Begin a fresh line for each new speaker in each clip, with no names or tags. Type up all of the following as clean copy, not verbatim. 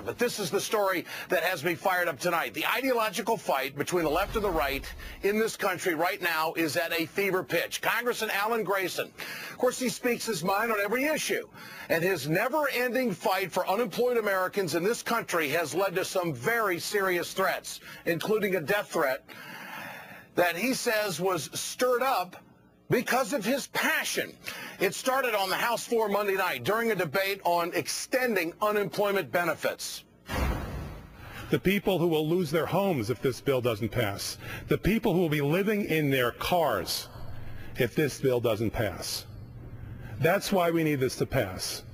But this is the story that has me fired up tonight. The ideological fight between the left and the right in this country right now is at a fever pitch. Congressman Grayson, of course, he speaks his mind on every issue. And his never-ending fight for unemployed Americans in this country has led to some very serious threats, including a death threat that he says was stirred up because of his passion. It started on the House floor Monday night during a debate on extending unemployment benefits.
The people who will lose their homes if this bill doesn't pass. The people who will be living in their cars if this bill doesn't pass. That's why we need this to pass.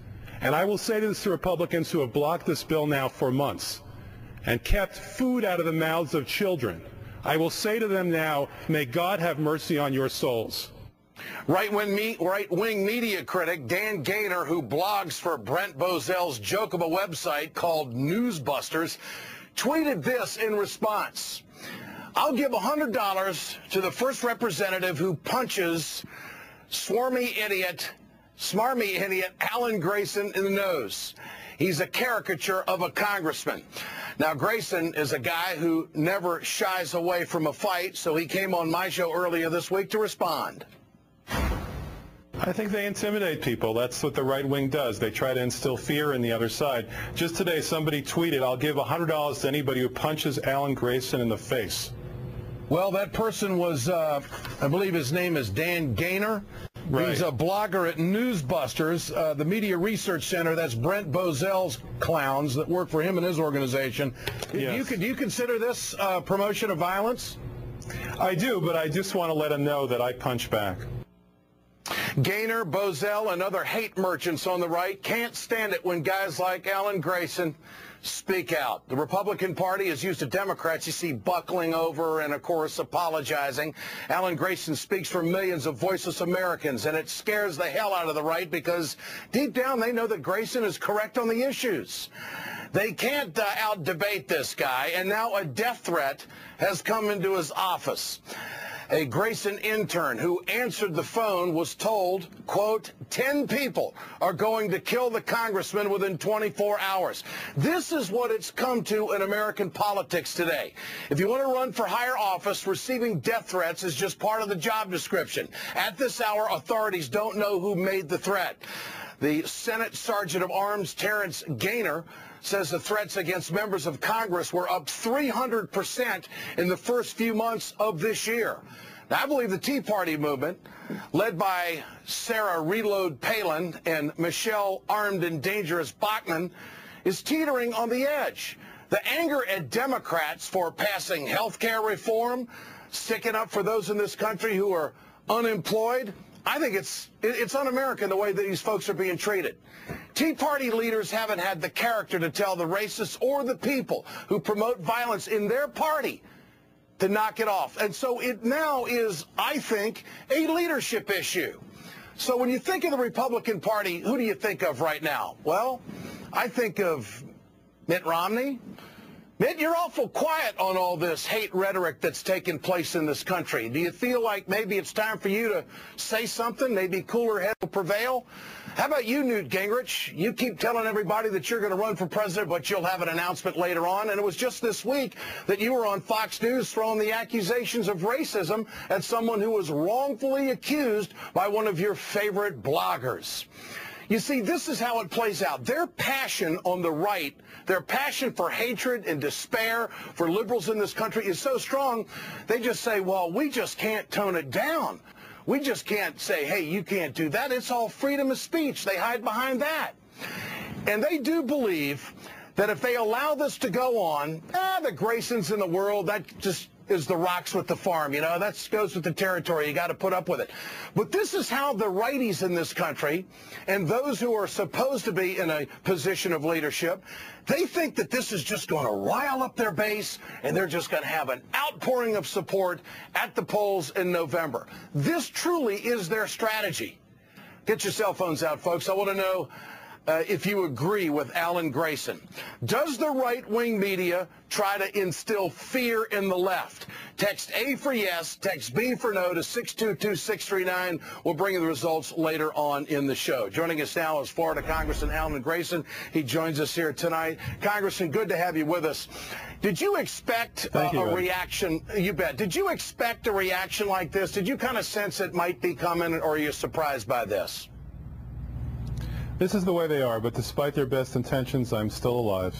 And I will say this to Republicans who have blocked this bill now for months and kept food out of the mouths of children. I will say to them now, may God have mercy on your souls.
Right-wing media critic Dan Gaynor, who blogs for Brent Bozell's joke of a website called Newsbusters, tweeted this in response. I'll give $100 to the first representative who punches smarmy idiot Alan Grayson in the nose. He's a caricature of a congressman. Now, Grayson is a guy who never shies away from a fight, so he came on my show earlier this week to respond.
I think they intimidate people. That's what the right wing does. They try to instill fear in the other side. Just today, somebody tweeted, I'll give $100 to anybody who punches Alan Grayson in the face.
Well, that person was, I believe his name is Dan Gaynor.
Right.
He's a blogger at Newsbusters, the Media Research Center. That's Brent Bozell's clowns that work for him and his organization.
Yes.
Do you consider this promotion of violence?
I do, but I just want to let him know that I punch back.
Gaynor, Bozell, and other hate merchants on the right can't stand it when guys like Alan Grayson speak out. The Republican Party is used to Democrats, you see, buckling over and, of course, apologizing. Alan Grayson speaks for millions of voiceless Americans, and it scares the hell out of the right because deep down they know that Grayson is correct on the issues. They can't out-debate this guy, and now a death threat has come into his office. A Grayson intern who answered the phone was told, quote, 10 people are going to kill the congressman within 24 hours. This is what it's come to in American politics today. If you want to run for higher office, receiving death threats is just part of the job description. At this hour, authorities don't know who made the threat. The Senate Sergeant of Arms, Terrence Gaynor, says the threats against members of Congress were up 300% in the first few months of this year. Now, I believe the Tea Party movement, led by Sarah Reload Palin and Michelle Armed and Dangerous Bachmann, is teetering on the edge. The anger at Democrats for passing health care reform, sticking up for those in this country who are unemployed, I think it's un-American the way that these folks are being treated. Tea Party leaders haven't had the character to tell the racists or the people who promote violence in their party to knock it off. And so it now is, I think, a leadership issue. So when you think of the Republican Party, who do you think of right now? Well, I think of Mitt Romney. Mitt, you're awful quiet on all this hate rhetoric that's taking place in this country. Do you feel like maybe it's time for you to say something? Maybe cooler head will prevail? How about you, Newt Gingrich? You keep telling everybody that you're going to run for president, but you'll have an announcement later on. And it was just this week that you were on Fox News throwing the accusations of racism at someone who was wrongfully accused by one of your favorite bloggers. You see, this is how it plays out. Their passion on the right, their passion for hatred and despair for liberals in this country is so strong, they just say, well, we just can't tone it down. We just can't say, hey, you can't do that. It's all freedom of speech. They hide behind that. And they do believe that if they allow this to go on, the Graysons in the world, that just is the rocks with the farm, you know, that goes with the territory. You got to put up with it. But this is how the righties in this country and those who are supposed to be in a position of leadership, they think that this is just going to rile up their base and they're just going to have an outpouring of support at the polls in November. This truly is their strategy. Get your cell phones out, folks. I want to know if you agree with Alan Grayson. Does the right-wing media try to instill fear in the left? Text A for yes, text B for no to 622-639. We'll bring you the results later on in the show. Joining us now is Florida Congressman Alan Grayson. He joins us here tonight. Congressman, good to have you with us. Did you expect a reaction? You bet. Did you expect a reaction like this? Did you kind of sense it might be coming, or are you surprised by this?
This is the way they are, but despite their best intentions, I'm still alive.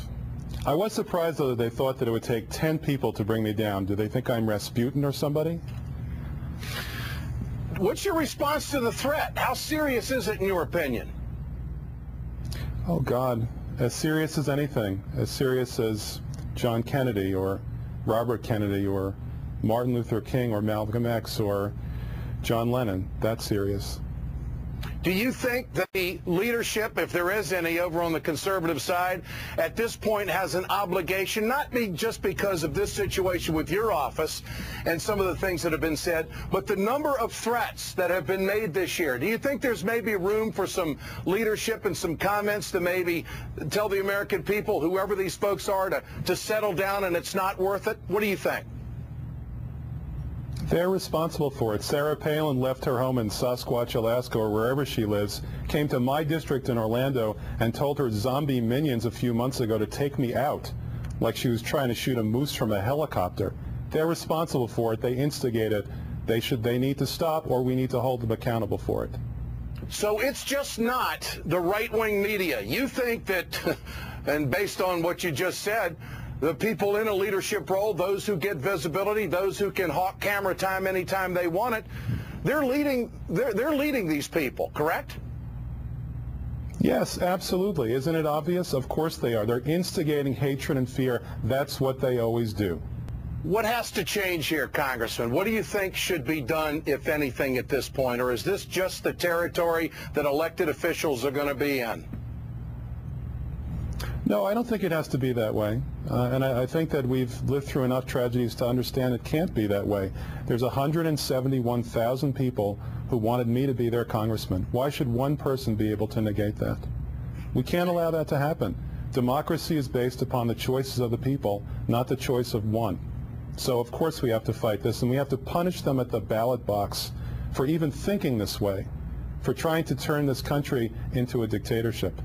I was surprised, though, that they thought that it would take 10 people to bring me down. Do they think I'm Rasputin or somebody?
What's your response to the threat? How serious is it in your opinion?
Oh, God. As serious as anything. As serious as John Kennedy or Robert Kennedy or Martin Luther King or Malcolm X or John Lennon. That's serious.
Do you think that the leadership, if there is any over on the conservative side, at this point has an obligation, not just because of this situation with your office and some of the things that have been said, but the number of threats that have been made this year? Do you think there's maybe room for some leadership and some comments to maybe tell the American people, whoever these folks are, to settle down and it's not worth it? What do you think?
They're responsible for it. Sarah Palin left her home in Sasquatch, Alaska, or wherever she lives, came to my district in Orlando and told her zombie minions a few months ago to take me out, like she was trying to shoot a moose from a helicopter. They're responsible for it. They instigate it. They need to stop, or we need to hold them accountable for it.
So it's just not the right-wing media. You think that, and based on what you just said, the people in a leadership role, those who get visibility, those who can hawk camera time anytime they want it, they're leading these people, correct?
Yes, absolutely. Isn't it obvious? Of course they are. They're instigating hatred and fear. That's what they always do.
What has to change here, Congressman? What do you think should be done, if anything, at this point? Or is this just the territory that elected officials are going to be in?
No, I don't think it has to be that way. And I think that we've lived through enough tragedies to understand it can't be that way. There's 171,000 people who wanted me to be their congressman. Why should one person be able to negate that? We can't allow that to happen. Democracy is based upon the choices of the people, not the choice of one. So of course we have to fight this, and we have to punish them at the ballot box for even thinking this way, for trying to turn this country into a dictatorship.